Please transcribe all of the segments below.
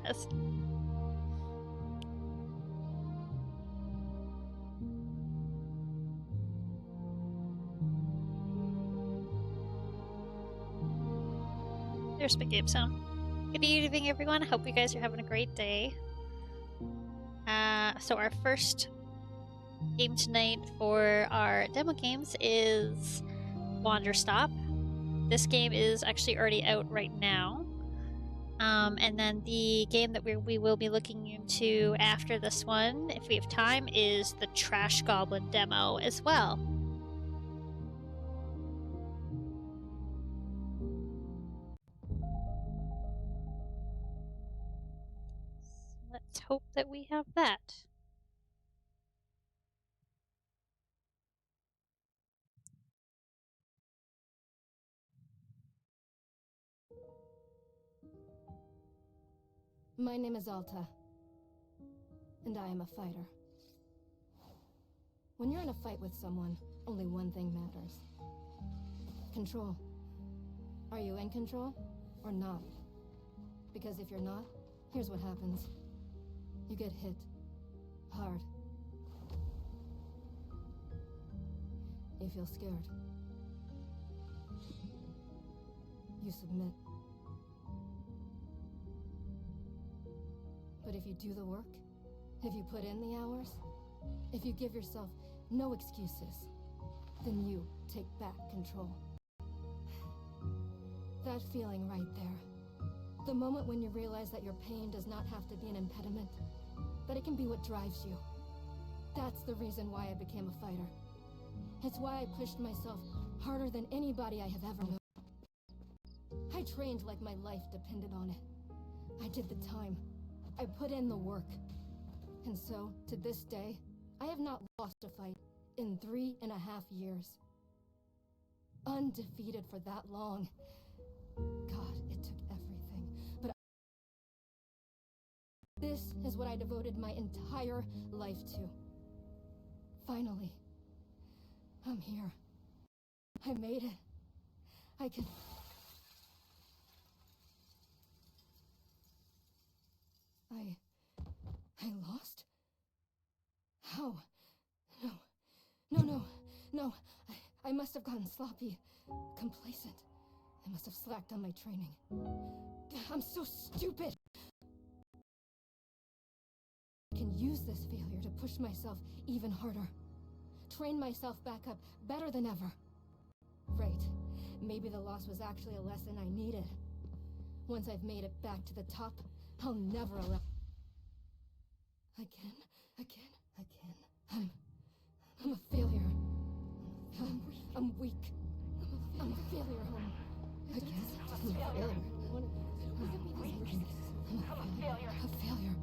does. There's my game sound. Good evening, everyone. I hope you guys are having a great day. So our first game tonight for our demo games is Wanderstop. This game is actually already out right now. And then the game that we will be looking into after this one, if we have time, is the Trash Goblin demo as well. So let's hope that we have that. My name is Alta, and I am a fighter. When you're in a fight with someone, only one thing matters. Control. Are you in control or not? Because if you're not, here's what happens. You get hit. Hard. You feel scared. You submit. But if you do the work, if you put in the hours, if you give yourself no excuses, then you take back control. That feeling right there. The moment when you realize that your pain does not have to be an impediment, that it can be what drives you. That's the reason why I became a fighter. It's why I pushed myself harder than anybody I have ever known. I trained like my life depended on it. I did the time. I put in the work. And so, to this day, I have not lost a fight in 3.5 years. Undefeated for that long. God, it took everything. But this is what I devoted my entire life to. Finally, I'm here. I made it. I can... I lost? How? No. I must have gotten sloppy, complacent. I must have slacked on my training. I'm so stupid! I can use this failure to push myself even harder. Train myself back up better than ever. Right. Maybe the loss was actually a lesson I needed. Once I've made it back to the top, I'll never allow... Again. I'm a failure. I'm weak. I'm a failure. Again. I'm a failure. A failure.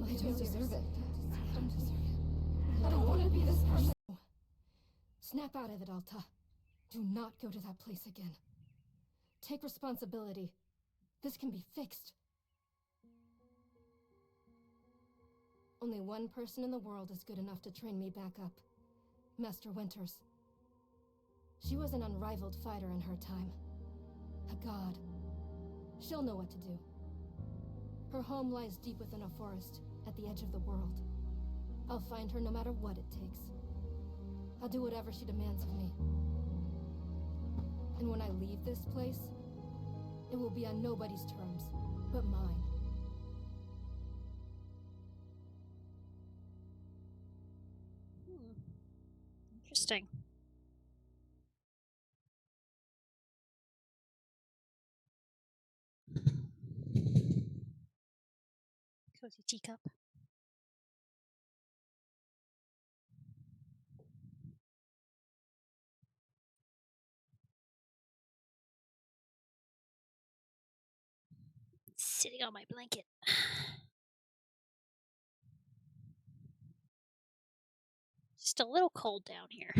You don't deserve it. I don't deserve it. I don't want to be this person. Snap out of it, Alta. Do not go to that place again. Take responsibility. This can be fixed. Only one person in the world is good enough to train me back up. Master Winters. She was an unrivaled fighter in her time. A god. She'll know what to do. Her home lies deep within a forest, at the edge of the world. I'll find her no matter what it takes. I'll do whatever she demands of me. And when I leave this place, it will be on nobody's terms, but mine. Interesting. Cozy teacup. Sitting on my blanket. Just a little cold down here.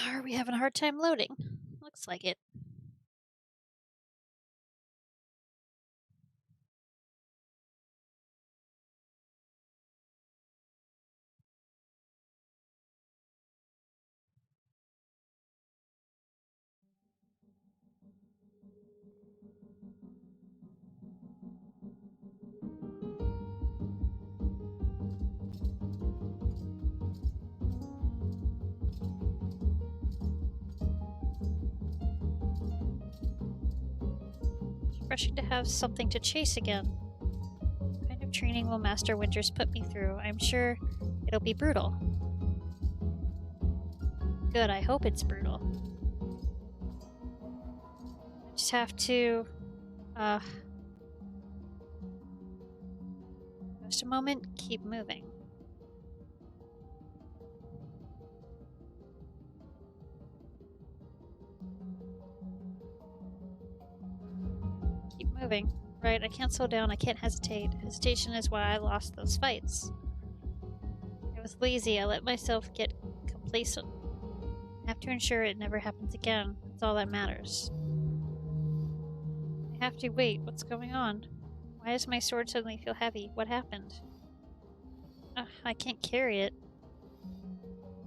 Are we having a hard time loading? Looks like it. refreshing to have something to chase again. What kind of training will Master Winters put me through? I'm sure it'll be brutal. Good, I hope it's brutal. I just have to, just a moment, keep moving. Keep moving. Right, I can't slow down, I can't hesitate. Hesitation is why I lost those fights. I was lazy, I let myself get complacent. I have to ensure it never happens again. That's all that matters. I have to wait. What's going on? Why does my sword suddenly feel heavy? What happened? Ugh, I can't carry it.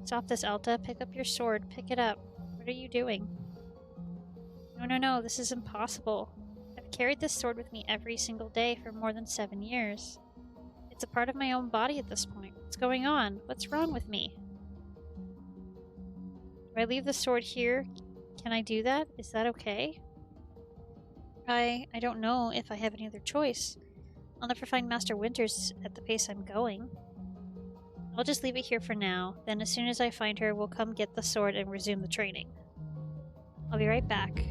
Stop this, Alta. Pick up your sword. Pick it up. What are you doing? No, this is impossible. I've carried this sword with me every single day for more than 7 years. It's a part of my own body at this point. What's going on? What's wrong with me? Do I leave the sword here? Can I do that? Is that okay? I don't know if I have any other choice. I'll never find Master Winters at the pace I'm going. I'll just leave it here for now. Then as soon as I find her, we'll come get the sword and resume the training. I'll be right back.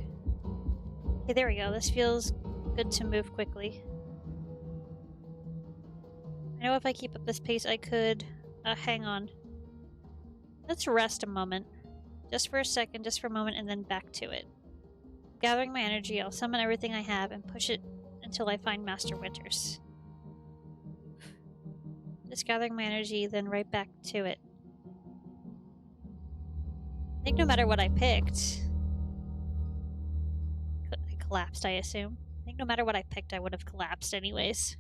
Okay, there we go. This feels good to move quickly. I know if I keep up this pace, I could... hang on. Let's rest a moment. Just for a second, just for a moment, and then back to it. Gathering my energy, I'll summon everything I have and push it until I find Master Winters. Just gathering my energy, then right back to it. I think no matter what I picked... I collapsed, I assume. I think no matter what I picked, I would have collapsed anyways.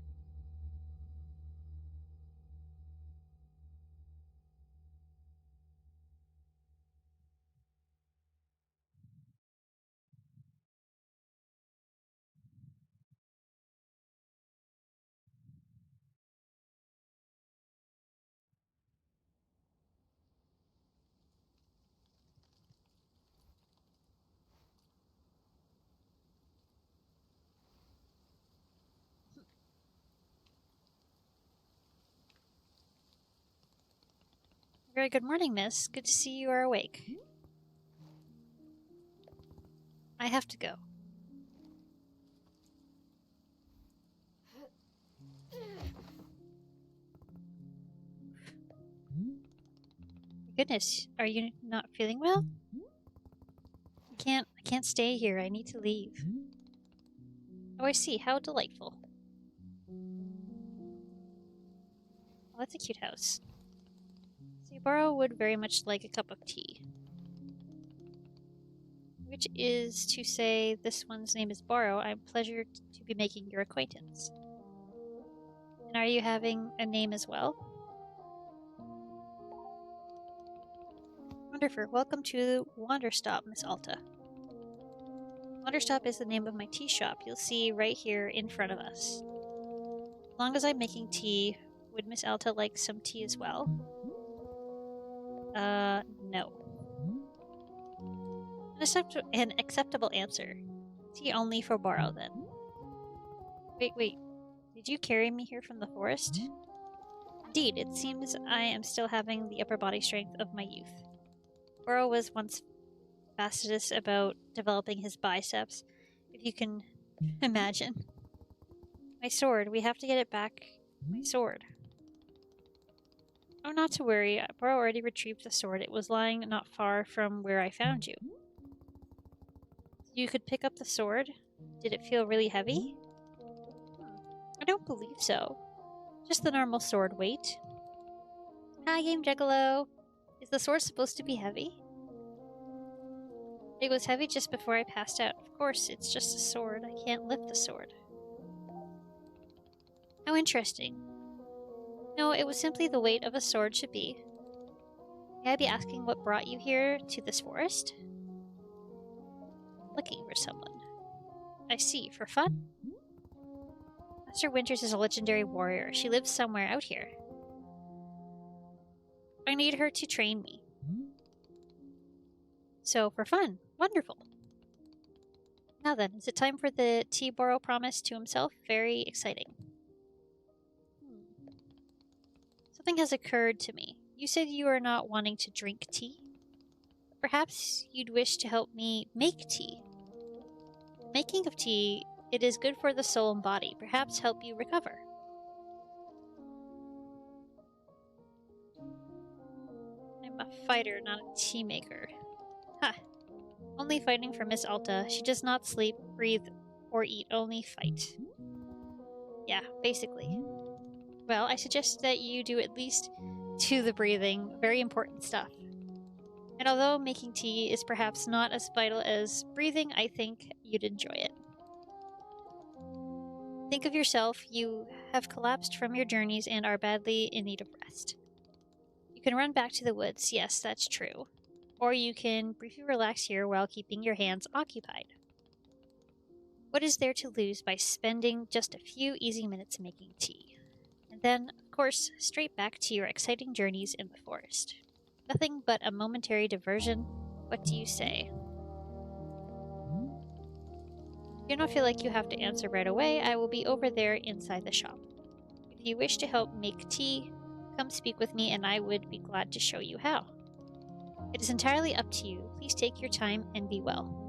Very good morning, miss. Good to see you are awake. I have to go. Goodness, are you not feeling well? I can't stay here. I need to leave. Oh, I see. How delightful. Oh, that's a cute house. See, Borrow would very much like a cup of tea. Which is to say, this one's name is Borrow. I'm pleasured to be making your acquaintance. And are you having a name as well? Wonderful. Welcome to Wanderstop, Miss Alta. Wanderstop is the name of my tea shop. You'll see right here in front of us. As long as I'm making tea, would Miss Alta like some tea as well? No. An acceptable answer. Tea only for Borrow, then. Wait. Did you carry me here from the forest? Indeed, it seems I am still having the upper body strength of my youth. Borrow was once fastidious about developing his biceps, if you can imagine. My sword, we have to get it back. My sword. Oh, not to worry. Borrow already retrieved the sword. It was lying not far from where I found you. You could pick up the sword? Did it feel really heavy? I don't believe so. Just the normal sword weight. Hi, Game Juggalo. Is the sword supposed to be heavy? It was heavy just before I passed out. Of course, it's just a sword. I can't lift the sword. How interesting. No, it was simply the weight of a sword should be. May I be asking what brought you here to this forest? Looking for someone. I see. For fun? Master Winters is a legendary warrior. She lives somewhere out here. I need her to train me. So, for fun. Wonderful. Now then, is it time for the tea Boro promised to himself? Very exciting. Something has occurred to me. You said you are not wanting to drink tea. Perhaps you'd wish to help me make tea. Making of tea, it is good for the soul and body. Perhaps help you recover. I'm a fighter, not a tea maker. Ha! Only fighting for Miss Alta. She does not sleep, breathe, or eat, only fight. Yeah, basically. Well, I suggest that you do at least do the breathing. Very important stuff. And although making tea is perhaps not as vital as breathing, I think you'd enjoy it. Think of yourself. You have collapsed from your journeys and are badly in need of rest. You can run back to the woods. Yes, that's true. Or you can briefly relax here while keeping your hands occupied. What is there to lose by spending just a few easy minutes making tea? And then, of course, straight back to your exciting journeys in the forest. Nothing but a momentary diversion. What do you say? If you don't feel like you have to answer right away, I will be over there inside the shop. If you wish to help make tea, come speak with me and I would be glad to show you how. It is entirely up to you. Please take your time and be well.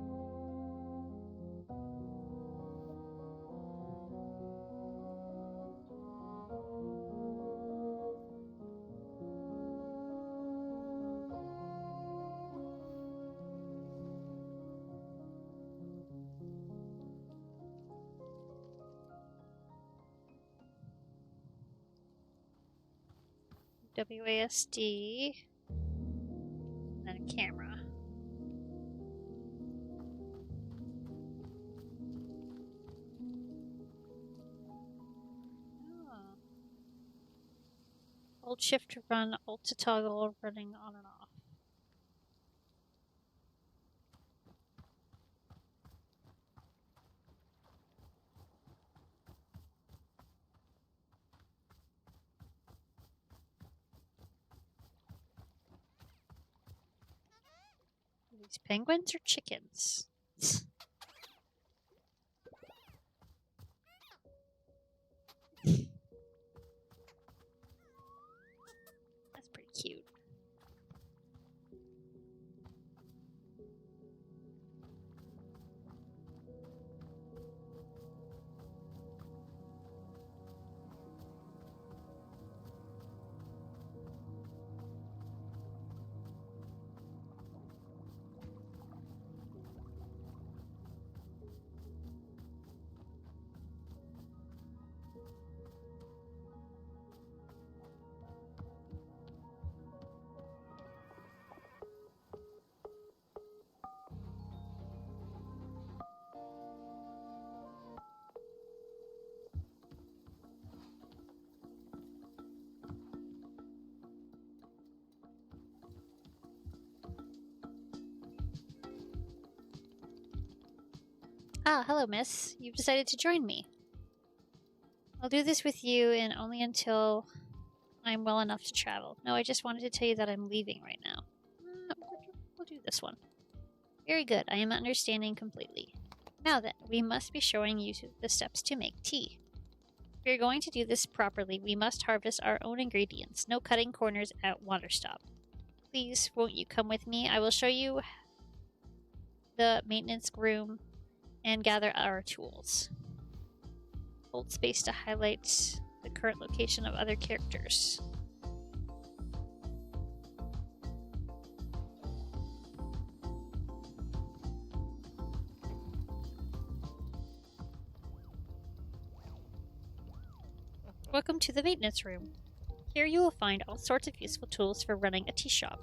WASD, and then a camera. Oh. Hold shift to run, alt to toggle, running on and off. Are these penguins or chickens? That's pretty cute. Ah, hello, miss. You've decided to join me. I'll do this with you and only until I'm well enough to travel. No, I just wanted to tell you that I'm leaving right now. We'll do this one. Very good. I am understanding completely. Now then, we must be showing you the steps to make tea. If you're going to do this properly, we must harvest our own ingredients. No cutting corners at Wanderstop. Please, won't you come with me? I will show you the maintenance room and gather our tools. Hold space to highlight the current location of other characters. Welcome to the maintenance room. Here you will find all sorts of useful tools for running a tea shop.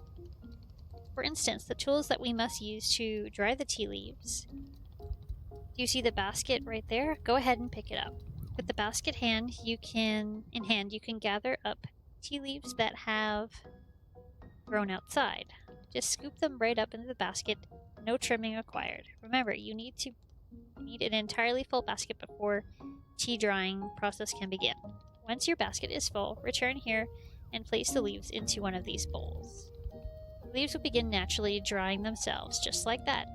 For instance, the tools that we must use to dry the tea leaves. Do you see the basket right there? Go ahead and pick it up. With the basket in hand, you can gather up tea leaves that have grown outside. Just scoop them right up into the basket. No trimming required. Remember, you need an entirely full basket before tea drying process can begin. Once your basket is full, return here and place the leaves into one of these bowls. The leaves will begin naturally drying themselves, just like that.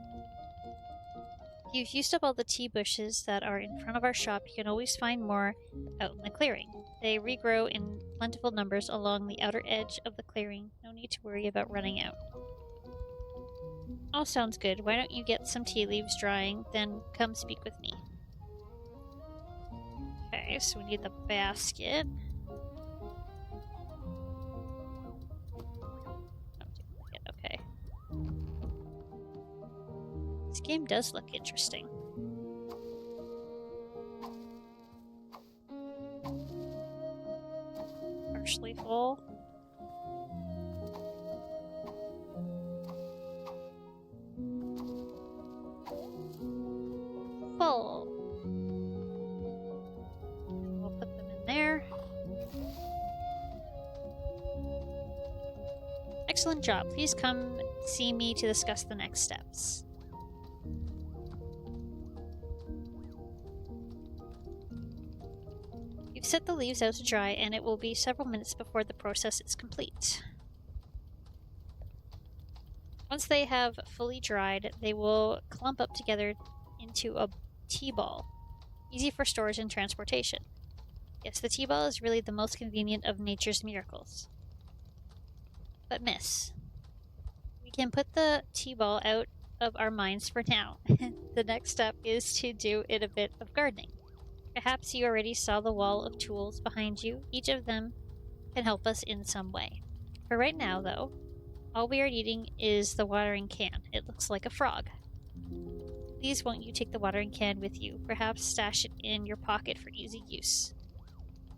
If you've used up all the tea bushes that are in front of our shop, you can always find more out in the clearing. They regrow in plentiful numbers along the outer edge of the clearing. No need to worry about running out. All sounds good. Why don't you get some tea leaves drying, then come speak with me. Okay, so we need the basket. Okay. This game does look interesting. Partially full. Full. We'll put them in there. Excellent job. Please come see me to discuss the next steps. You've set the leaves out to dry, and it will be several minutes before the process is complete. Once they have fully dried, they will clump up together into a tea ball, easy for storage and transportation. Yes, the tea ball is really the most convenient of nature's miracles. But miss, we can put the tea ball out of our minds for now. The next step is to do it a bit of gardening. Perhaps you already saw the wall of tools behind you. Each of them can help us in some way. For right now, though, all we are needing is the watering can. It looks like a frog. Please won't you take the watering can with you? Perhaps stash it in your pocket for easy use.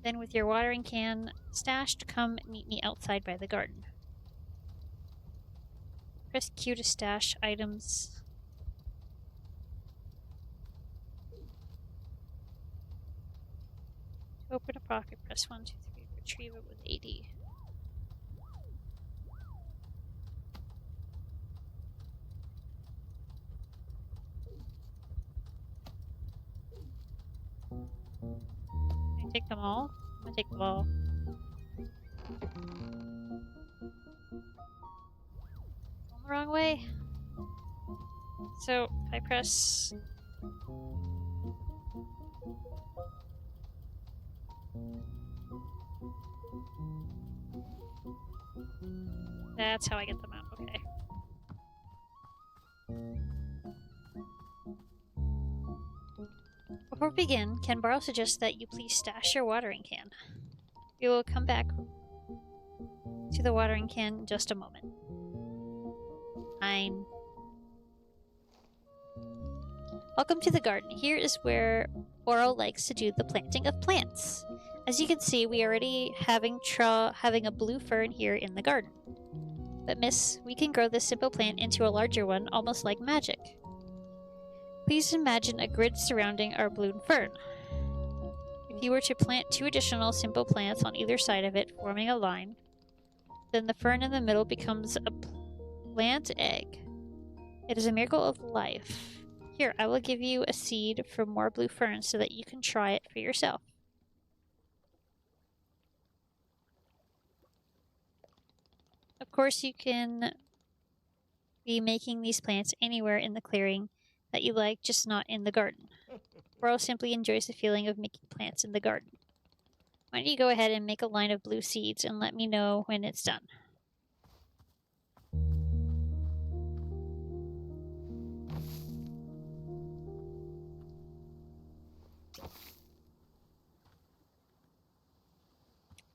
Then with your watering can stashed, come meet me outside by the garden. Press Q to stash items. To open a pocket, press 1, 2, 3. Retrieve it with AD. Can I take them all? I'm gonna take them all. Going the wrong way? So, if I press... That's how I get them out, okay. Before we begin, Ken Barrow suggests that you please stash your watering can. We will come back to the watering can in just a moment. Fine. Welcome to the garden. Here is where Oro likes to do the planting of plants. As you can see, we are already having a blue fern here in the garden. But miss, we can grow this simple plant into a larger one, almost like magic. Please imagine a grid surrounding our blue fern. If you were to plant 2 additional simple plants on either side of it, forming a line, then the fern in the middle becomes a plant egg. It is a miracle of life. Here, I will give you a seed for more blue ferns so that you can try it for yourself. Of course, you can be making these plants anywhere in the clearing that you like, just not in the garden. Burrow simply enjoys the feeling of making plants in the garden. Why don't you go ahead and make a line of blue seeds and let me know when it's done.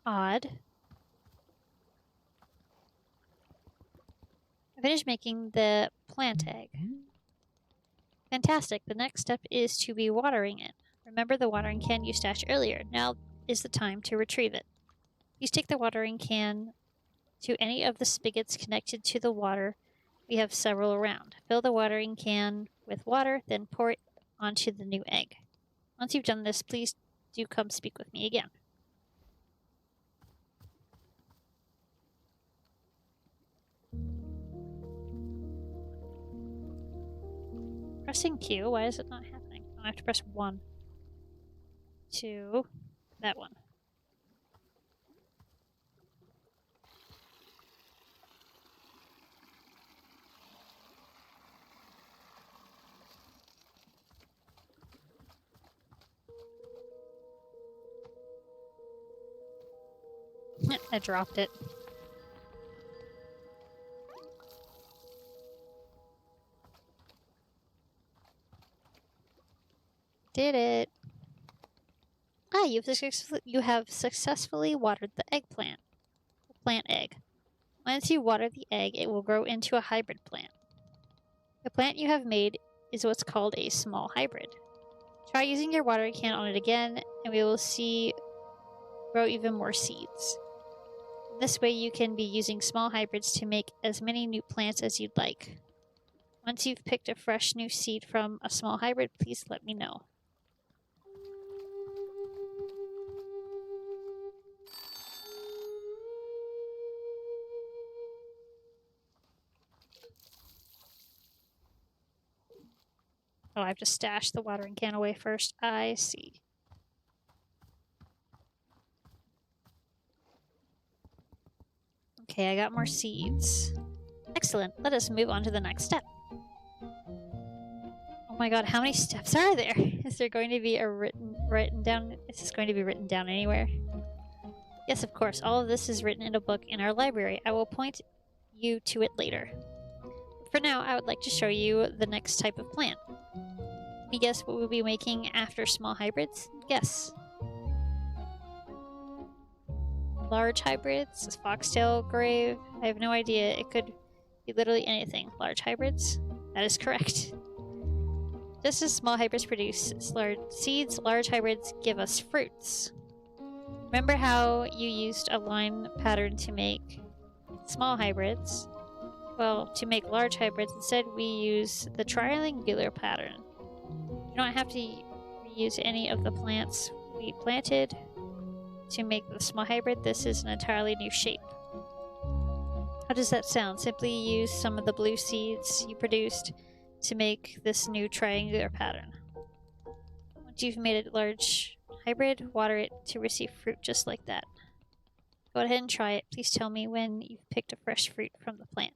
Odd. I finished making the plant egg. Fantastic. The next step is to be watering it. Remember the watering can you stashed earlier. Now is the time to retrieve it. Please take the watering can to any of the spigots connected to the water. We have several around. Fill the watering can with water, then pour it onto the new egg. Once you've done this, please do come speak with me again. Pressing Q, why is it not happening? I have to press 1. 2, that one. I dropped it. Did it. Ah, you have successfully watered the eggplant. The plant egg. Once you water the egg, it will grow into a hybrid plant. The plant you have made is what's called a small hybrid. Try using your watering can on it again, and we will see grow even more seeds. This way you can be using small hybrids to make as many new plants as you'd like. Once you've picked a fresh new seed from a small hybrid, please let me know. Oh, I have to stash the watering can away first. I see. Okay, I got more seeds. Excellent. Let us move on to the next step. Oh my god, how many steps are there? Is there going to be a written down? Is this going to be written down anywhere? Yes, of course. All of this is written in a book in our library. I will point you to it later. For now, I would like to show you the next type of plant. Can you guess what we'll be making after small hybrids? Guess. Large hybrids? Foxtail grave? I have no idea. It could be literally anything. Large hybrids? That is correct. Just as small hybrids produce large seeds, large hybrids give us fruits. Remember how you used a line pattern to make small hybrids? Well, to make large hybrids, instead we use the triangular pattern. You don't have to reuse any of the plants we planted to make the small hybrid. This is an entirely new shape. How does that sound? Simply use some of the blue seeds you produced to make this new triangular pattern. Once you've made a large hybrid, water it to receive fruit just like that. Go ahead and try it. Please tell me when you've picked a fresh fruit from the plant.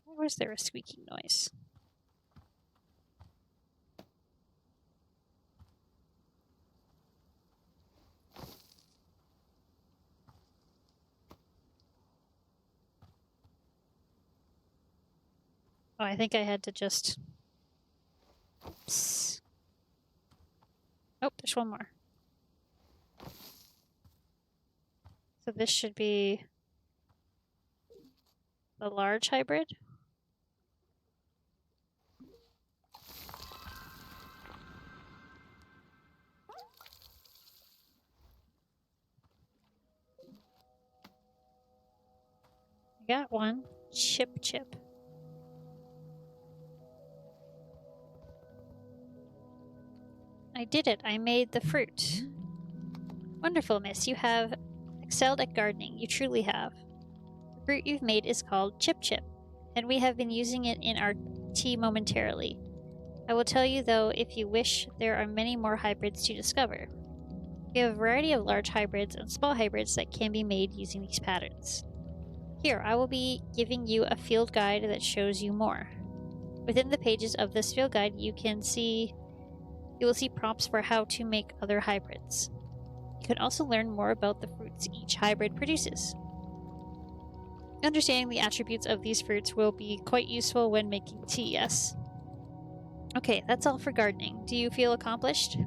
Or was there a squeaking noise? Oh, I think I had to just... Psst. Oh, there's one more. So this should be the large hybrid. I got one. Chip. I did it. I made the fruit. Wonderful, miss. You have excelled at gardening. You truly have. The fruit you've made is called Chip, and we have been using it in our tea momentarily. I will tell you, though, if you wish, there are many more hybrids to discover. We have a variety of large hybrids and small hybrids that can be made using these patterns. Here, I will be giving you a field guide that shows you more. Within the pages of this field guide, you will see prompts for how to make other hybrids. You can also learn more about the fruits each hybrid produces. Understanding the attributes of these fruits will be quite useful when making tea, yes? Okay, that's all for gardening. Do you feel accomplished?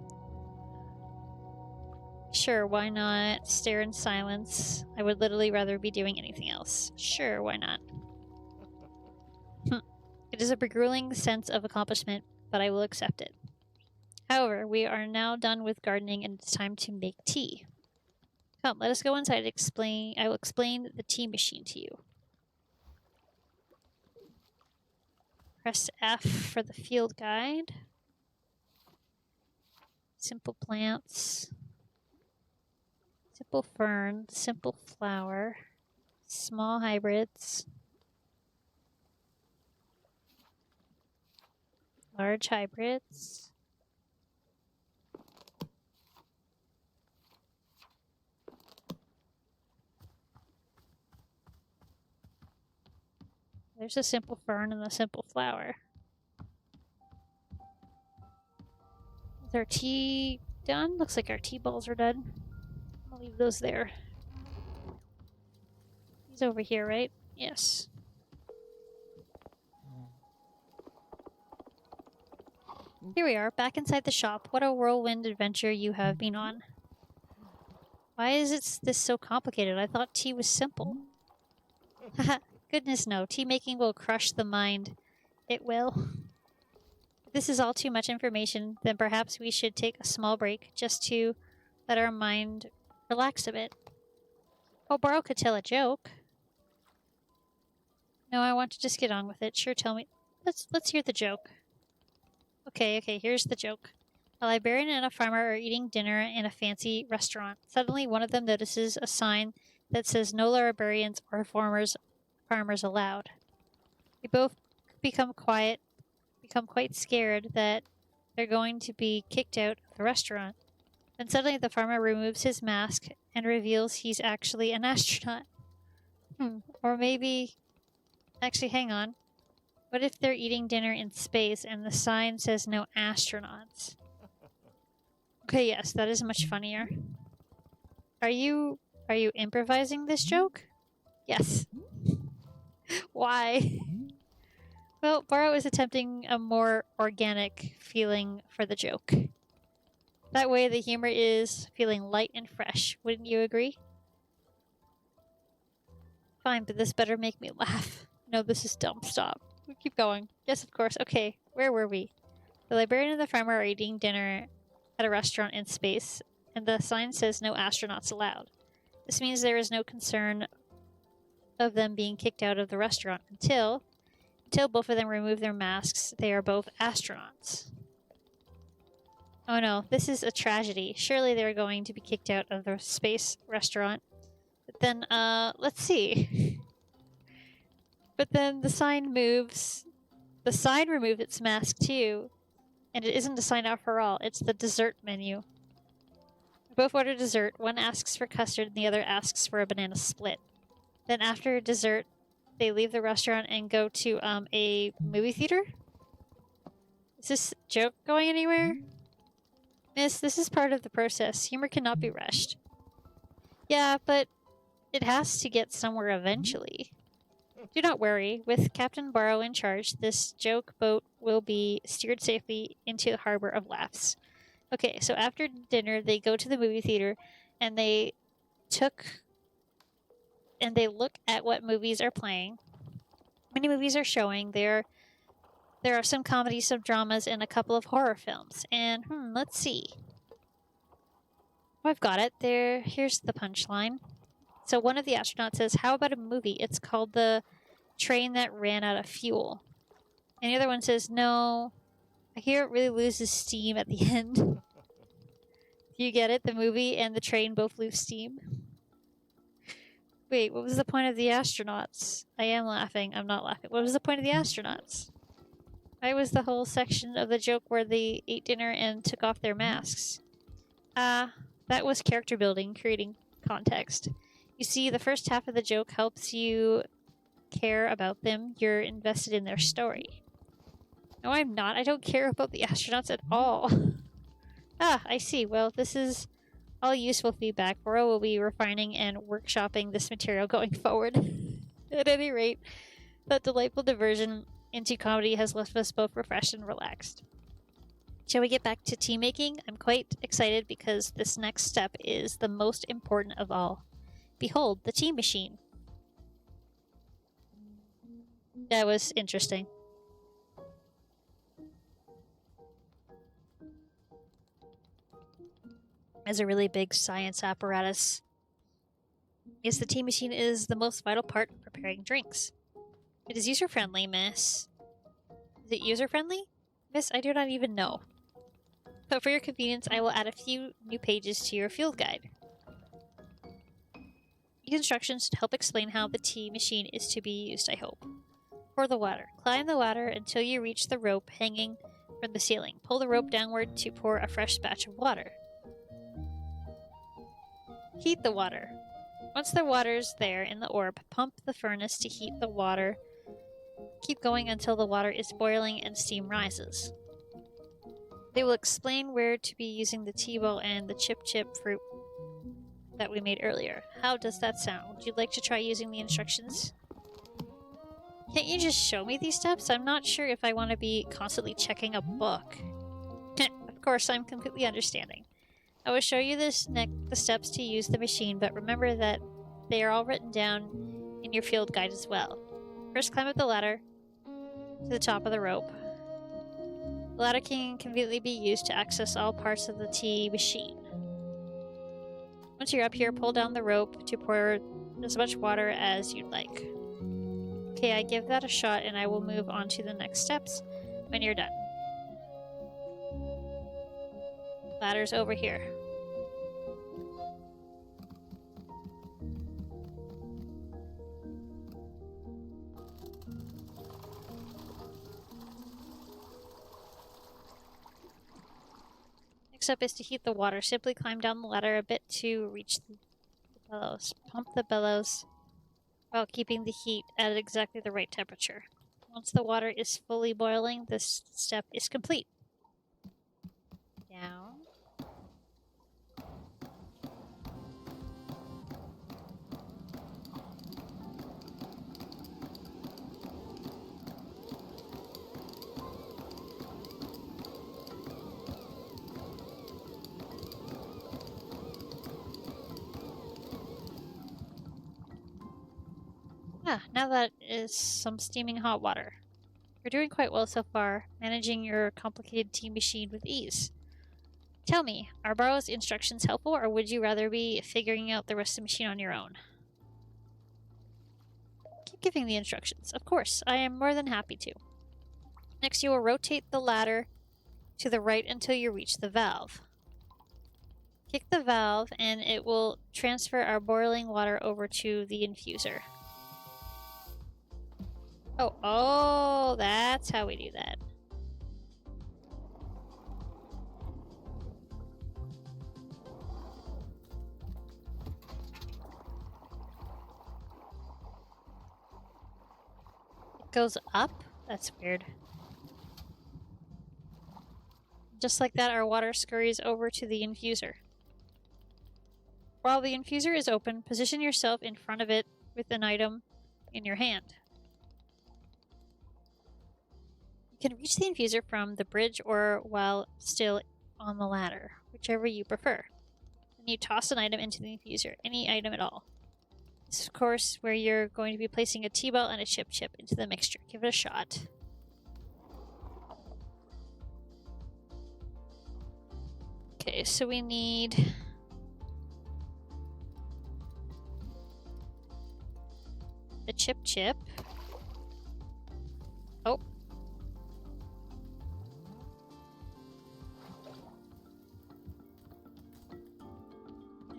Sure, why not? Stare in silence. I would literally rather be doing anything else. Sure, why not? It is a beguiling sense of accomplishment, but I will accept it. However, we are now done with gardening and it's time to make tea. Come, let us go inside and I will explain the tea machine to you. Press F for the field guide. Simple plants. Simple fern. Simple flower. Small hybrids. Large hybrids. There's a simple fern and a simple flower. Is our tea done? Looks like our tea balls are done. I'll leave those there. He's over here, right? Yes. Here we are, back inside the shop. What a whirlwind adventure you have been on. Why is this so complicated? I thought tea was simple. Haha, goodness no. Tea making will crush the mind. It will. If this is all too much information, then perhaps we should take a small break just to let our mind relax a bit. Oh, Borrow could tell a joke. No, I want to just get on with it. Sure, tell me. Let's hear the joke. Okay, here's the joke. A librarian and a farmer are eating dinner in a fancy restaurant. Suddenly, one of them notices a sign that says no librarians or farmers allowed. They both become quite scared that they're going to be kicked out of the restaurant. Then suddenly the farmer removes his mask and reveals he's actually an astronaut. Or maybe... Actually, hang on. What if they're eating dinner in space and the sign says no astronauts? Okay, yes, that is much funnier. Are you improvising this joke? Yes. Why? Well, Borrow is attempting a more organic feeling for the joke. That way the humor is feeling light and fresh, wouldn't you agree? Fine, but this better make me laugh. No, this is dumb. Stop. Keep going. Yes, of course. Okay, where were we? The librarian and the farmer are eating dinner at a restaurant in space, and the sign says no astronauts allowed. This means there is no concern of them being kicked out of the restaurant until both of them remove their masks. They are both astronauts. Oh no, this is a tragedy. Surely they're going to be kicked out of the space restaurant. But then, let's see. But then the sign moves. The sign removed its mask too. And it isn't a sign after all, it's the dessert menu. We both order dessert. One asks for custard and the other asks for a banana split. Then after dessert, they leave the restaurant and go to a movie theater? Is this joke going anywhere? Miss, this is part of the process. Humor cannot be rushed. Yeah, but it has to get somewhere eventually. Do not worry. With Captain Barrow in charge, this joke boat will be steered safely into the harbor of laughs. Okay, so after dinner, they go to the movie theater and they look at what movies are playing. Many movies are showing. There are some comedies, some dramas, and a couple of horror films. And, let's see. Oh, I've got it. Here's the punchline. So one of the astronauts says, how about a movie? It's called The Train That Ran Out of Fuel. And the other one says, no, I hear it really loses steam at the end. Do you get it? The movie and the train both lose steam. Wait, what was the point of the astronauts? I am laughing. I'm not laughing. What was the point of the astronauts? Why was the whole section of the joke where they ate dinner and took off their masks? That was character building, creating context. You see, the first half of the joke helps you care about them. You're invested in their story. No, I'm not. I don't care about the astronauts at all. I see. Well, this is all useful feedback. Bora will be refining and workshopping this material going forward. At any rate, that delightful diversion into comedy has left us both refreshed and relaxed. Shall we get back to tea making? I'm quite excited because this next step is the most important of all. Behold, the tea machine. That was interesting. As a really big science apparatus. Yes, the tea machine is the most vital part of preparing drinks. It is user-friendly, miss. Is it user-friendly? Miss, I do not even know. But for your convenience, I will add a few new pages to your field guide. These instructions should help explain how the tea machine is to be used, I hope. Pour the water. Climb the ladder until you reach the rope hanging from the ceiling. Pull the rope downward to pour a fresh batch of water. Heat the water. Once the water's there in the orb, pump the furnace to heat the water Keep going until the water is boiling and steam rises. They will explain where to be using the tea ball and the chip fruit that we made earlier. How does that sound? Would you like to try using the instructions? Can't you just show me these steps? I'm not sure if I want to be constantly checking a book. Of course, I'm completely understanding. I will show you the steps to use the machine, but remember that they are all written down in your field guide as well. First, climb up the ladder to the top of the rope. The ladder can conveniently be used to access all parts of the tea machine. Once you're up here, pull down the rope to pour as much water as you'd like. Okay, I give that a shot and I will move on to the next steps when you're done. Ladder's over here. Next up is to heat the water. Simply climb down the ladder a bit to reach the bellows. Pump the bellows while keeping the heat at exactly the right temperature. Once the water is fully boiling, this step is complete. Down. Ah, now that is some steaming hot water. You're doing quite well so far, managing your complicated tea machine with ease. Tell me, are Barrow's instructions helpful, or would you rather be figuring out the rest of the machine on your own? Keep giving the instructions. Of course, I am more than happy to. Next, you will rotate the ladder to the right until you reach the valve. Kick the valve, and it will transfer our boiling water over to the infuser. Oh, that's how we do that. It goes up? That's weird. Just like that, our water scurries over to the infuser. While the infuser is open, position yourself in front of it with an item in your hand. You can reach the infuser from the bridge or while still on the ladder, whichever you prefer. Then you toss an item into the infuser, any item at all. This is, of course, where you're going to be placing a T-ball and a chip into the mixture. Give it a shot. Okay, so we need the chip. Oh.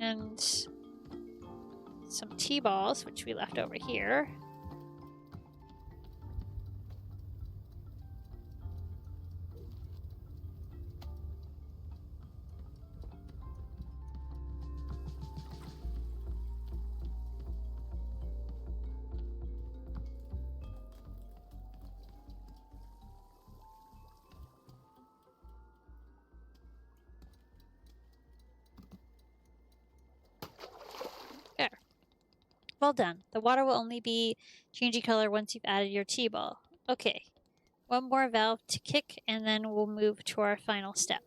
And some T-balls, which we left over here. There. Well done. The water will only be changing color once you've added your T-ball. Okay. One more valve to kick, and then we'll move to our final step.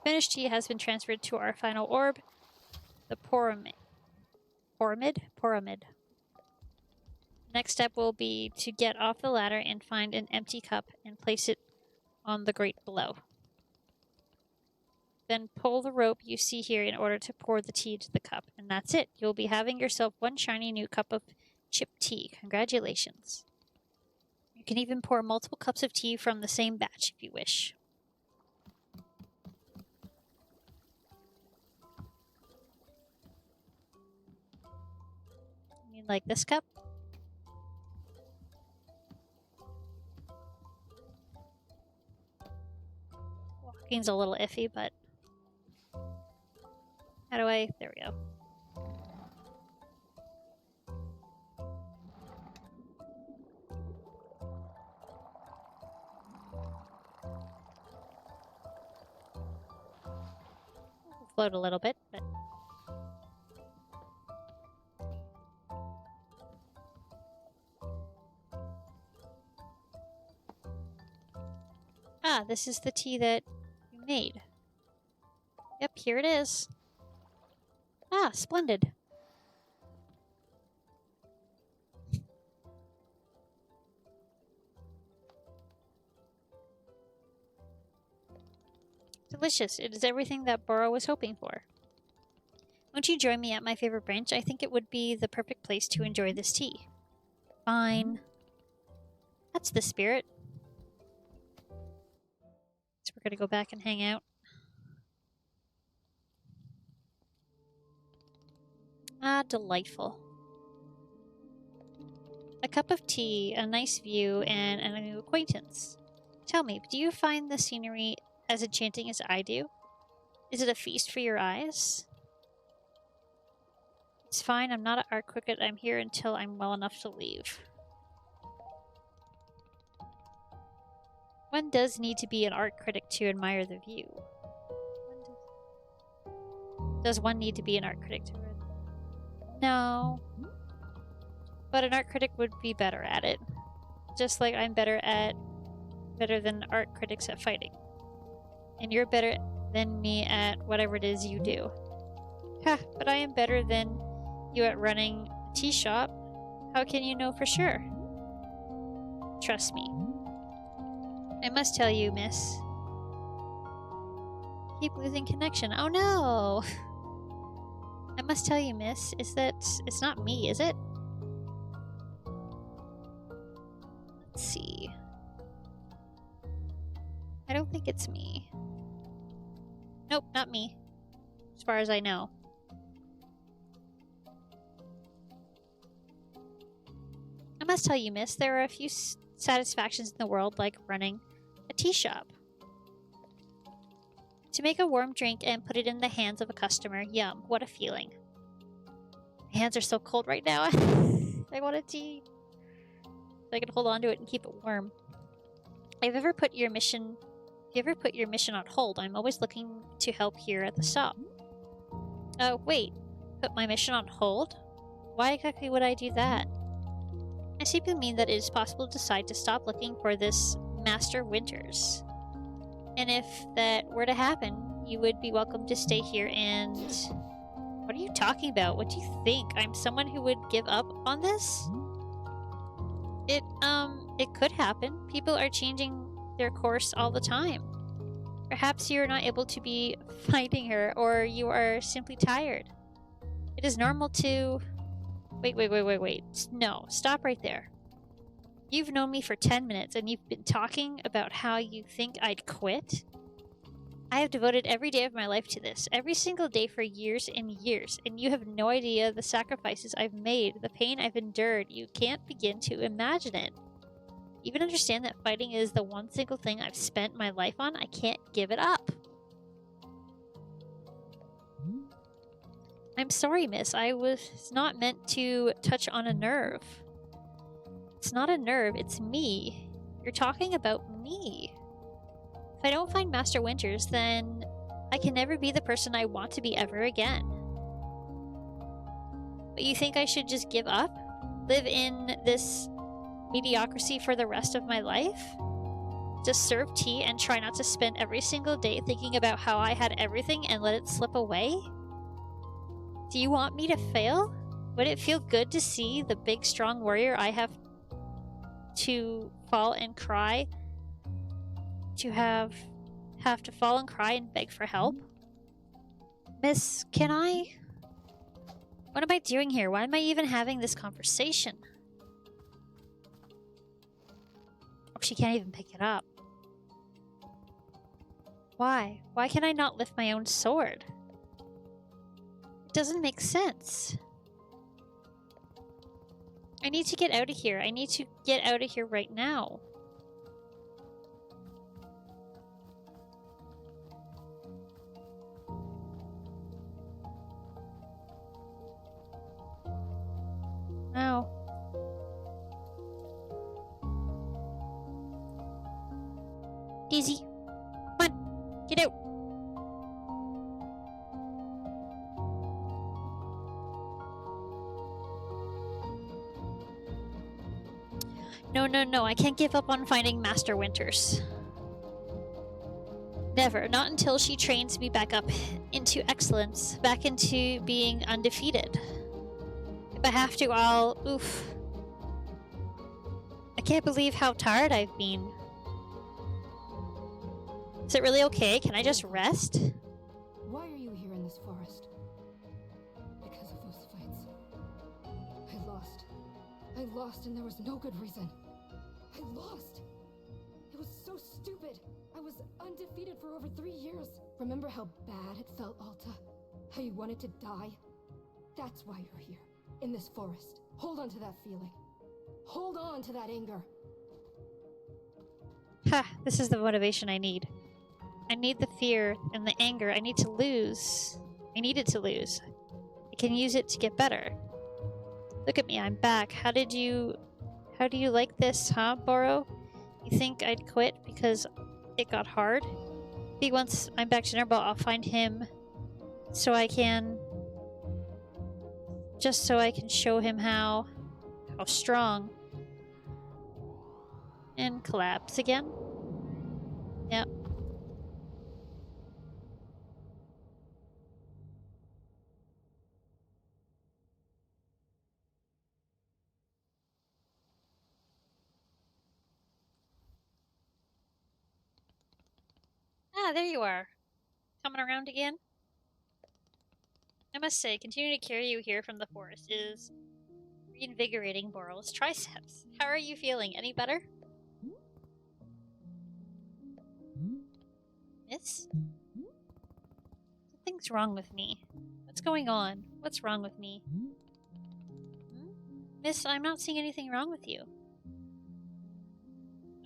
Finished tea has been transferred to our final orb, the Pyramid. Next step will be to get off the ladder and find an empty cup and place it on the grate below. Then pull the rope you see here in order to pour the tea into the cup, and that's it. You'll be having yourself one shiny new cup of chip tea. Congratulations. You can even pour multiple cups of tea from the same batch if you wish. You mean like this cup? Parking's a little iffy, but... How do I... There we go. Float a little bit, but... Ah, this is the tea that you made. Yep, here it is. Ah, splendid. Delicious. It is everything that Boro was hoping for. Won't you join me at my favorite branch? I think it would be the perfect place to enjoy this tea. Fine. That's the spirit. So we're gonna go back and hang out. Ah, delightful. A cup of tea, a nice view, and a new acquaintance. Tell me, do you find the scenery as enchanting as I do? Is it a feast for your eyes? It's fine, I'm not an art critic. I'm here until I'm well enough to leave. One does need to be an art critic to admire the view. Does one need to be an art critic to read? No. But an art critic would be better at it. Just like I'm better than art critics at fighting. And you're better than me at whatever it is you do. Ha, but I am better than you at running a tea shop. How can you know for sure? Trust me. I must tell you, miss. Keep losing connection. Oh no! I must tell you, miss, is that it's not me, is it? Let's see. I don't think it's me. Nope, not me. As far as I know. I must tell you, miss, there are a few satisfactions in the world, like running a tea shop. To make a warm drink and put it in the hands of a customer, yum, what a feeling. My hands are so cold right now. I want a tea. So I can hold on to it and keep it warm. If you ever put your mission on hold, I'm always looking to help here at the stop. Oh, wait. Put my mission on hold? Why exactly would I do that? I simply mean that it is possible to decide to stop looking for this Master Winters. And if that were to happen, you would be welcome to stay here and... What are you talking about? What do you think? I'm someone who would give up on this? It could happen. People are changing their course all the time. Perhaps you're not able to be fighting her, or you are simply tired. It is normal to... Wait. No, stop right there. You've known me for 10 minutes, and you've been talking about how you think I'd quit? I have devoted every day of my life to this, every single day for years and years, and you have no idea the sacrifices I've made, the pain I've endured. You can't begin to imagine it. Even understand that fighting is the one single thing I've spent my life on? I can't give it up. I'm sorry, miss. I was not meant to touch on a nerve. It's not a nerve, it's me. You're talking about me. If I don't find Master Winters, then I can never be the person I want to be ever again. But you think I should just give up? Live in this mediocrity for the rest of my life? Just serve tea and try not to spend every single day thinking about how I had everything and let it slip away? Do you want me to fail? Would it feel good to see the big strong warrior I have to fall and cry? To have to fall and cry and beg for help? Miss, can I? What am I doing here? Why am I even having this conversation? Oh, she can't even pick it up. Why? Why can I not lift my own sword? It doesn't make sense. I need to get out of here. I need to get out of here right now. Daisy, come on, get out. No, no, no, I can't give up on finding Master Winters. Never, not until she trains me back up into excellence, back into being undefeated. If I have to, I'll... Oof. I can't believe how tired I've been. Is it really okay? Can I just rest? Why are you here in this forest? Because of those fights. I lost. I lost and there was no good reason. I lost! It was so stupid! I was undefeated for over 3 years. Remember how bad it felt, Alta? How you wanted to die? That's why you're here, in this forest. Hold on to that feeling. Hold on to that anger. Ha! This is the motivation I need. I need the fear and the anger. I need to lose. I need it to lose. I can use it to get better. Look at me, I'm back. How do you like this, huh, Boro? You think I'd quit because it got hard? Maybe once I'm back to normal, I'll find him so I can... just so I can show him how strong. And collapse again. Yep. Ah, there you are. Coming around again? I must say, continuing to carry you here from the forest is reinvigorating Boral's triceps. How are you feeling? Any better? Miss? Something's wrong with me. What's going on? What's wrong with me? Miss, I'm not seeing anything wrong with you.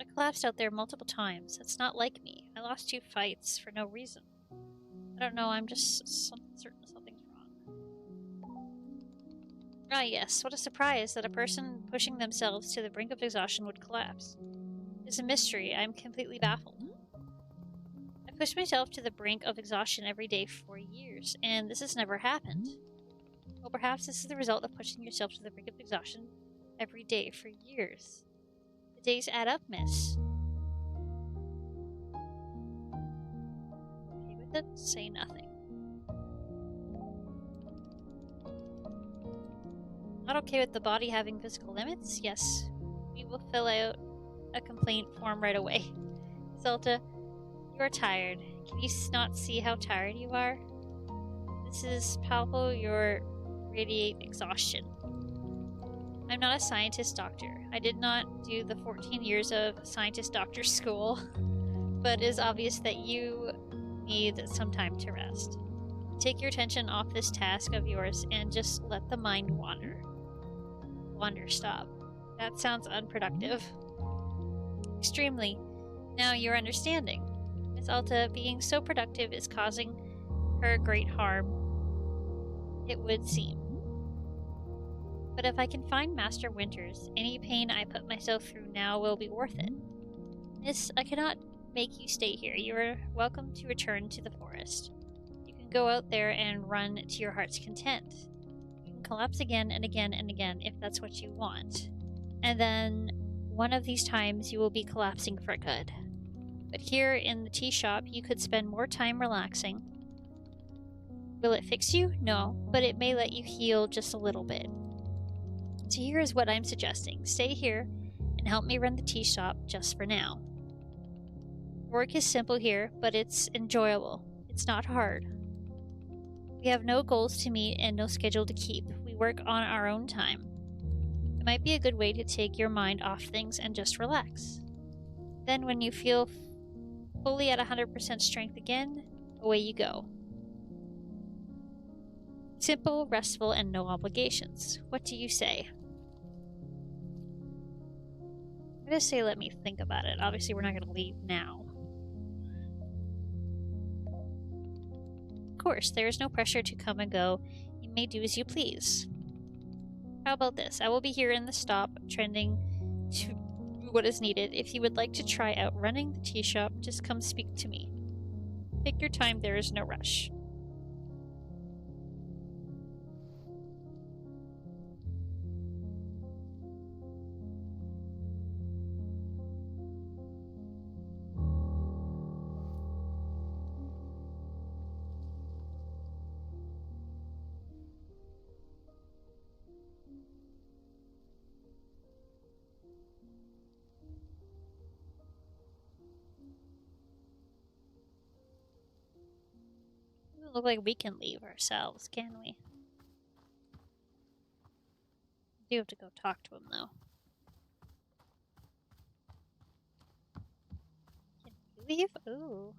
I collapsed out there multiple times. It's not like me. I lost 2 fights for no reason. I don't know, I'm just certain something's wrong. Ah yes, what a surprise that a person pushing themselves to the brink of exhaustion would collapse. It's a mystery. I'm completely baffled. I pushed myself to the brink of exhaustion every day for years, and this has never happened. Well, perhaps this is the result of pushing yourself to the brink of exhaustion every day for years. The days add up, miss. Okay with it? Say nothing. Not okay with the body having physical limits? Yes. We will fill out a complaint form right away. Zelda, you are tired. Can you not see how tired you are? This is palpable. You radiate exhaustion. I'm not a scientist doctor. I did not do the 14 years of scientist doctor school, but it is obvious that you need some time to rest. Take your attention off this task of yours and just let the mind wander. Wanderstop. That sounds unproductive. Extremely. Now you're understanding. Miss Alta, being so productive is causing her great harm, it would seem. But if I can find Master Winters, any pain I put myself through now will be worth it. Miss, I cannot make you stay here. You are welcome to return to the forest. You can go out there and run to your heart's content. You can collapse again and again and again if that's what you want. And then one of these times you will be collapsing for good. But here in the tea shop, you could spend more time relaxing. Will it fix you? No, but it may let you heal just a little bit. So here is what I'm suggesting. Stay here and help me run the tea shop just for now. Work is simple here, but it's enjoyable. It's not hard. We have no goals to meet and no schedule to keep. We work on our own time. It might be a good way to take your mind off things and just relax. Then when you feel fully at 100% strength again, away you go. Simple, restful, and no obligations. What do you say? I'm gonna say let me think about it. Obviously, we're not gonna leave now. Of course, there is no pressure to come and go. You may do as you please. How about this? I will be here in the stop, trending to... what is needed. If you would like to try out running the tea shop, just come speak to me. Take your time, there is no rush. Doesn't look like we can leave ourselves, can we? We do have to go talk to him, though. Can we leave? Ooh.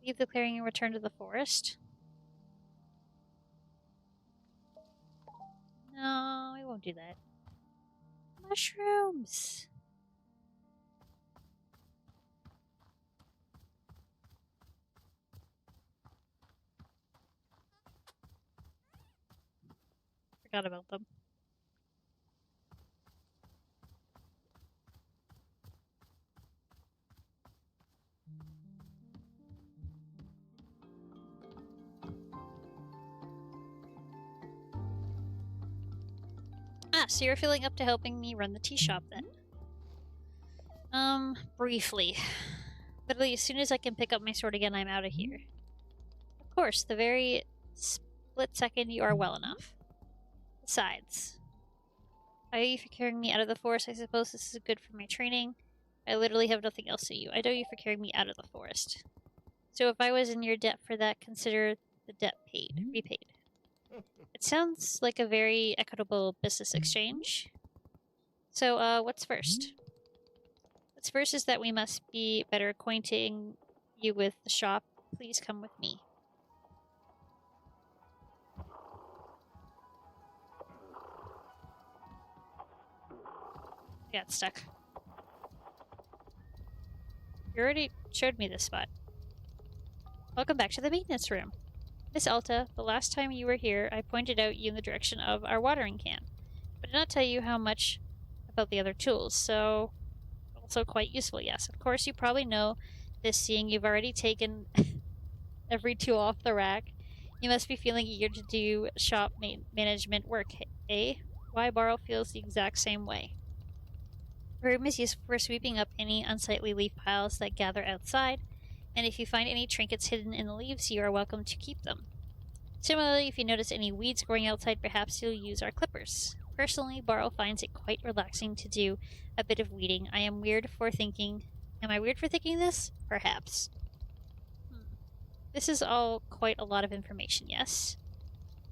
Leave the clearing and return to the forest? No, we won't do that. Mushrooms! Forgot about them. Ah, so you're feeling up to helping me run the tea shop then? Briefly. Literally, as soon as I can pick up my sword again, I'm out of here. Of course, the very split second you are well enough. Besides, I owe you for carrying me out of the forest. I suppose this is good for my training. I literally have nothing else to you. I owe you for carrying me out of the forest. So if I was in your debt for that, consider the debt repaid. It sounds like a very equitable business exchange. So, what's first? What's first is that we must be better acquainting you with the shop. Please come with me. Got stuck. You already showed me this spot. Welcome back to the maintenance room. Miss Alta, the last time you were here, I pointed out you in the direction of our watering can, but did not tell you how much about the other tools, so also quite useful, yes. Of course, you probably know this, seeing you've already taken every tool off the rack. You must be feeling eager to do shop management work, eh? Why Barl feels the exact same way. The room is used for sweeping up any unsightly leaf piles that gather outside, and if you find any trinkets hidden in the leaves, you are welcome to keep them. Similarly, if you notice any weeds growing outside, perhaps you'll use our clippers. Personally, Barl finds it quite relaxing to do a bit of weeding. Am I weird for thinking this? Perhaps. This is all quite a lot of information, yes?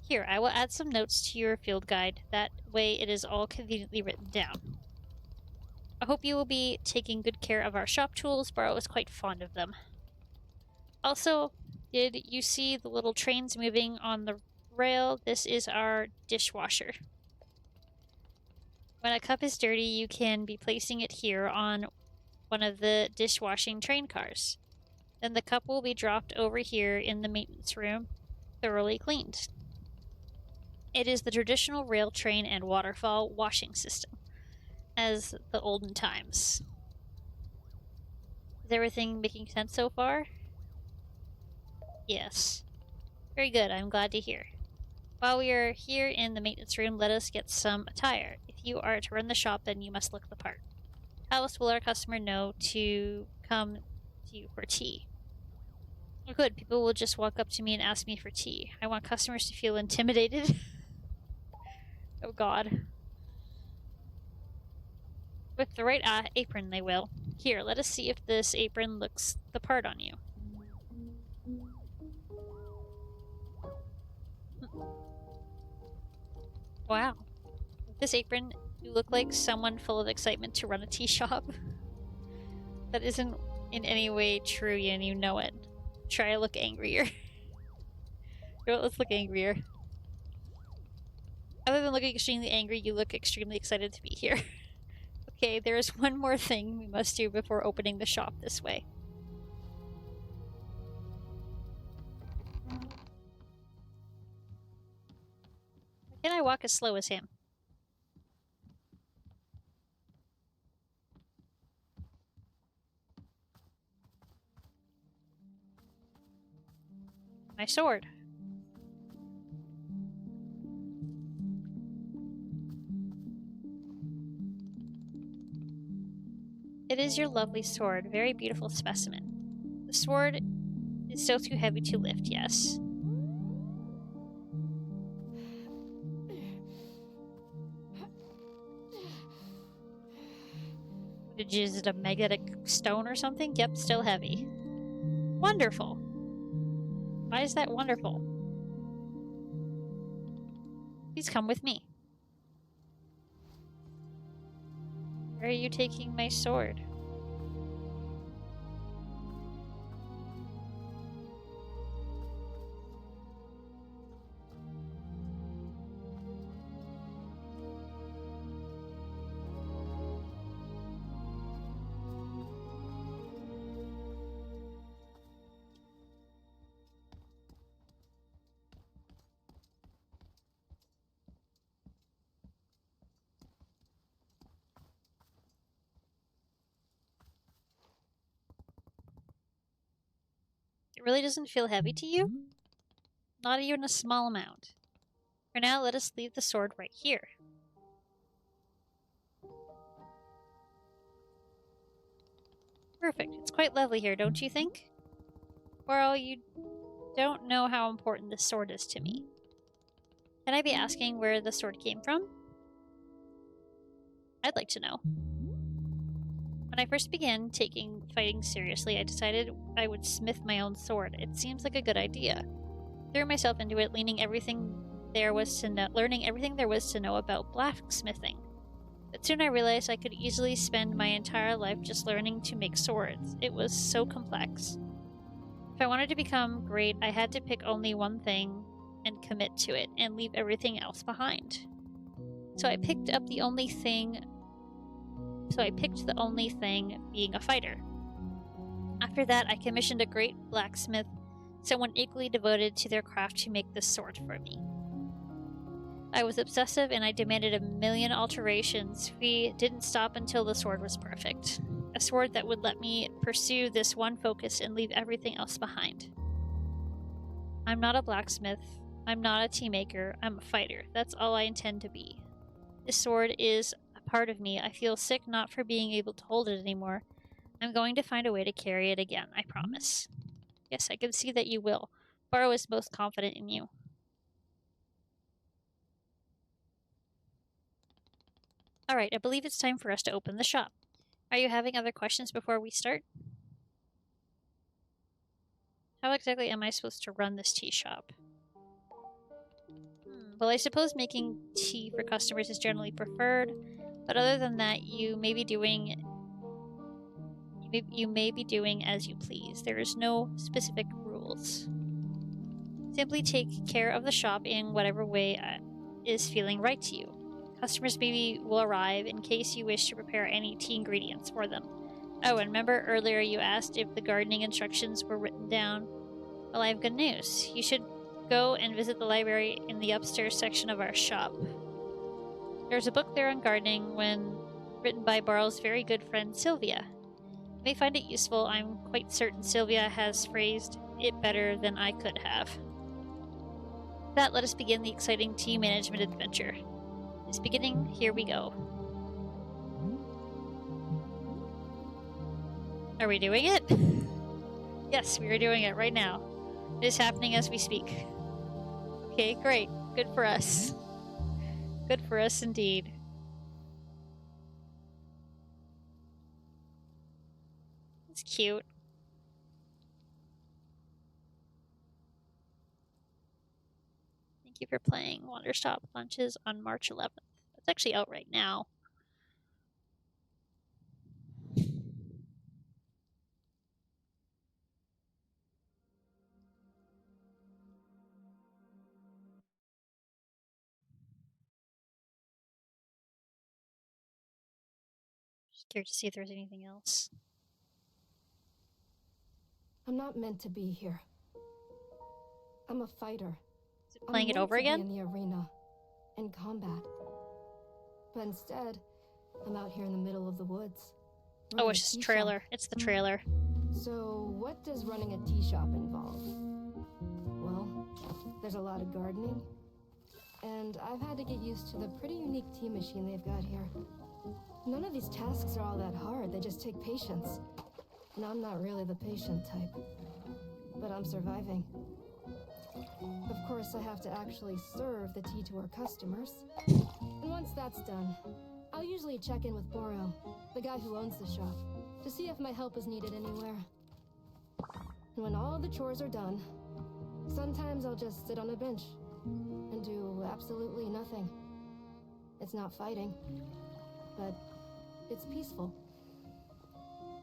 Here, I will add some notes to your field guide. That way it is all conveniently written down. I hope you will be taking good care of our shop tools. Barl is quite fond of them. Also, did you see the little trains moving on the rail? This is our dishwasher. When a cup is dirty, you can be placing it here on one of the dishwashing train cars. Then the cup will be dropped over here in the maintenance room, thoroughly cleaned. It is the traditional rail train and waterfall washing system, as the olden times. Is everything making sense so far? Yes. Very good, I'm glad to hear. While we are here in the maintenance room, let us get some attire. If you are to run the shop, then you must look the part. How else will our customer know to come to you for tea? Oh, good, people will just walk up to me and ask me for tea. I want customers to feel intimidated. Oh god. With the right apron, they will. Here, let us see if this apron looks the part on you. Wow. With this apron, you look like someone full of excitement to run a tea shop. That isn't in any way true, and you know it. Try to look angrier. Let's look angrier. Other than looking extremely angry, you look extremely excited to be here. Okay, there is one more thing we must do before opening the shop this way. Can I walk as slow as him? My sword. It is your lovely sword, very beautiful specimen. The sword is still too heavy to lift, yes. Is it a magnetic stone or something? Yep, still heavy. Wonderful. Why is that wonderful? Please come with me. Where are you taking my sword? It really doesn't feel heavy to you? Not even a small amount. For now, let us leave the sword right here. Perfect. It's quite lovely here, don't you think? Well, you don't know how important this sword is to me. Can I be asking where the sword came from? I'd like to know. When I first began taking fighting seriously, I decided I would smith my own sword. It seems like a good idea. Threw myself into it, learning everything there was to know about blacksmithing. But soon I realized I could easily spend my entire life just learning to make swords. It was so complex. If I wanted to become great, I had to pick only one thing and commit to it, and leave everything else behind. So I picked the only thing being a fighter. After that, I commissioned a great blacksmith, someone equally devoted to their craft, to make this sword for me. I was obsessive and I demanded a million alterations. We didn't stop until the sword was perfect. A sword that would let me pursue this one focus and leave everything else behind. I'm not a blacksmith. I'm not a tea maker. I'm a fighter. That's all I intend to be. This sword is a part of me. I feel sick not for being able to hold it anymore. I'm going to find a way to carry it again, I promise. Yes, I can see that you will. Baro is most confident in you. Alright, I believe it's time for us to open the shop. Are you having other questions before we start? How exactly am I supposed to run this tea shop? Well, I suppose making tea for customers is generally preferred, but other than that, you may be doing as you please. There is no specific rules. Simply take care of the shop in whatever way is feeling right to you. Customers maybe will arrive in case you wish to prepare any tea ingredients for them. Oh, and remember earlier you asked if the gardening instructions were written down? Well, I have good news. You should go and visit the library in the upstairs section of our shop. There's a book there on gardening written by Barl's very good friend Sylvia. You may find it useful. I'm quite certain Sylvia has phrased it better than I could have. With that, let us begin the exciting tea management adventure. It's beginning. Here we go. Are we doing it? Yes, we are doing it right now. It is happening as we speak. Okay, great. Good for us. Good for us indeed. It's cute. Thank you for playing. Wanderstop launches on March 11th. It's actually out right now. Just curious to see if there's anything else. I'm not meant to be here. I'm a fighter. Is it playing it over again? In the arena. in combat. But instead, I'm out here in the middle of the woods. Oh, it's just trailer. It's the trailer. So, what does running a tea shop involve? Well, there's a lot of gardening, and I've had to get used to the pretty unique tea machine they've got here. None of these tasks are all that hard, they just take patience. And I'm not really the patient type. But I'm surviving. Of course, I have to actually serve the tea to our customers. And once that's done, I'll usually check in with Boro, the guy who owns the shop, to see if my help is needed anywhere. And when all the chores are done, sometimes I'll just sit on a bench and do absolutely nothing. It's not fighting, but it's peaceful.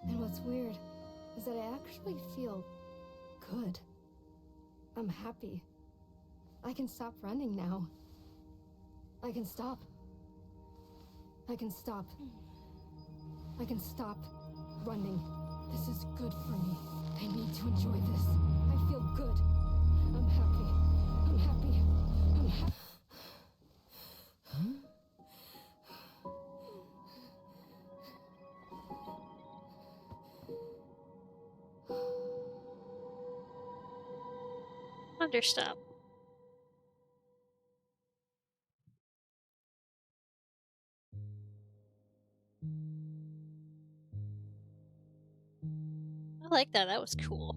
And what's weird is that I actually feel good. I'm happy. I can stop running now. I can stop. I can stop. I can stop running. This is good for me. I need to enjoy this. I feel good. I'm happy. I'm happy. I'm happy. Wanderstop. I like that. That was cool.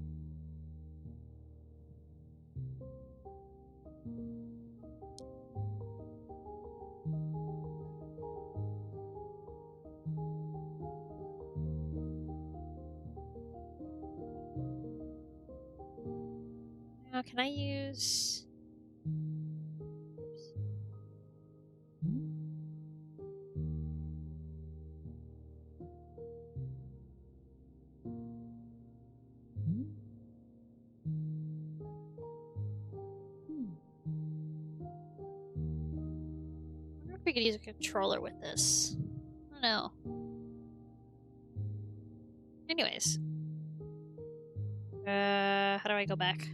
Now, can I use... I wonder if we could use a controller with this. I don't know. Anyways. How do I go back?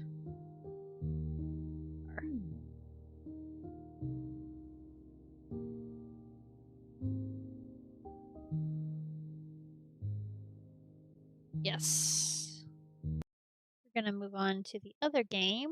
Yes. We're gonna move on to the other game.